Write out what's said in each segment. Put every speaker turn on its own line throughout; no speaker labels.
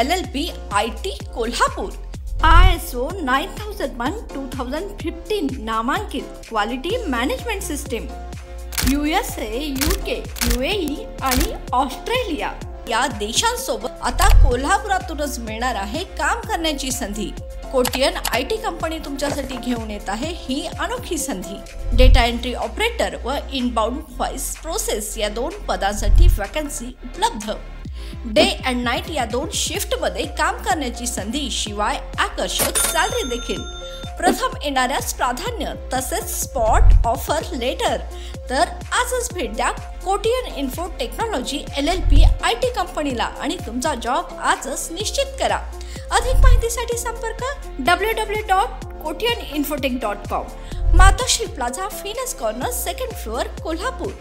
LLP IT Kolhapur ISO 9001:2015 नामांकित quality management system USA, UK, UAE आणि Australia या देशांसोबत आता कोल्हापुरातूनच मिळणार आहे काम करण्याची संधी। कोटियन IT कंपनी तुमच्यासाठी घेऊन येत आहे ही अनोखी संधी। डेटा एंट्री ऑपरेटर व इनबाउंड व्हॉइस प्रोसेस या 2 पदांसाठी वॅकन्सी उपलब्ध। डे अँड नाईट या 2 शिफ्ट मध्ये काम करण्याची संधी, शिवाय आकर्षक सॅलरी देखील। प्रथम येणाऱ्यास प्राधान्य तसेच स्पॉट ऑफर लेटर। तर आजच भेट द्या Kotian info technology LLP IT कंपनीला आणि तुमचा जॉब आजच निश्चित करा। अधिक माहितीसाठी संपर्क www.kotiyaninfotech.com, मातोश्री प्लाझा, फिनस corner, 2nd floor, Kolhapur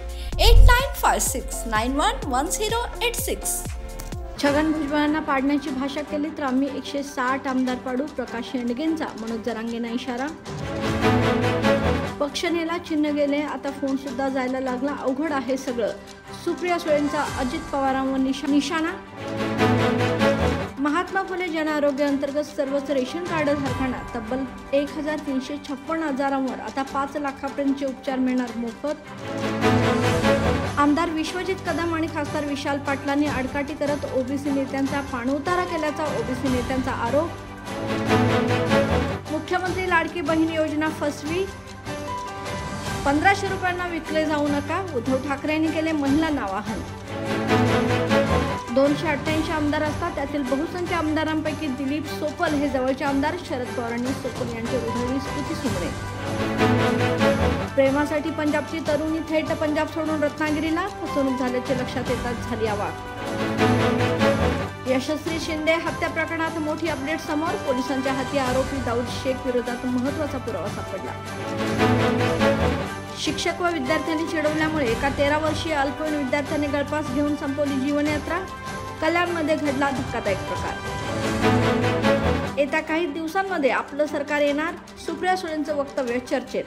8956911086।
Chhagan भुजबळांना पाडण्याची भाषा केली तर आम्ही 160 आमदार पाडू, प्रकाश शेंडगेंचा मनोज जरांगेंना इशारा। पक्ष नेला चिन्ह गेले, आता फोन सुद्धा जायला लागला, अवघड आहे सगळं। सुप्रिया सुळेंचा अजित पवारांवर निशाणा। महात्मा फुले जन आरोग्य अंतर्गत सर्वच रेशन कार्ड धारकांना तब्बल 1356 आजारांवर आता 5 लाखापर्यंतचे उपचार मिळणार मोफत। आमदार विश्वजित कदम आणि खासदार विशाल पाटलांनी आडकाठी करत ओबीसी नेत्यांचा पाणउतारा केल्याचा ओबीसी नेत्यांचा आरोप। मुख्यमंत्री लाडकी बहीण योजना फसवी, 1500 रुपयांना विकले जाऊ नका, उद्धव ठाकरेंनी केले महिलांना आवाहन। 288 आमदार असतात, त्यातील बहुसंख्य आमदारांपैकी दिलीप सोपल हे जवळचे आमदार। शरद पवारांनी सोपल यांची उधळली स्तुती सुमने। प्रेमासाठी पंजाबची तरुणी थेट पंजाब सोडून रत्नागिरीला, फसवणूक झाल्याचे लक्षात येताच झाली अवाक। यशस्वी शिंदे हत्या प्रकरणात मोठी अपडेट समोर, पोलिसांच्या हाती आरोपी दाऊद शेख विरोधात महत्त्वाचा पुरावा सापडला। शिक्षक व विद्यार्थ्यांनी चिडवल्यामुळे एका 13 वर्षीय अल्पवयीन विद्यार्थ्याने गळफास घेऊन संपवली जीवनयात्रा, कल्याणमध्ये घडला धक्कादायक प्रकार। येत्या काही दिवसांमध्ये आपलं सरकार येणार, सुप्रिया सुळेंचं वक्तव्य चर्चेत।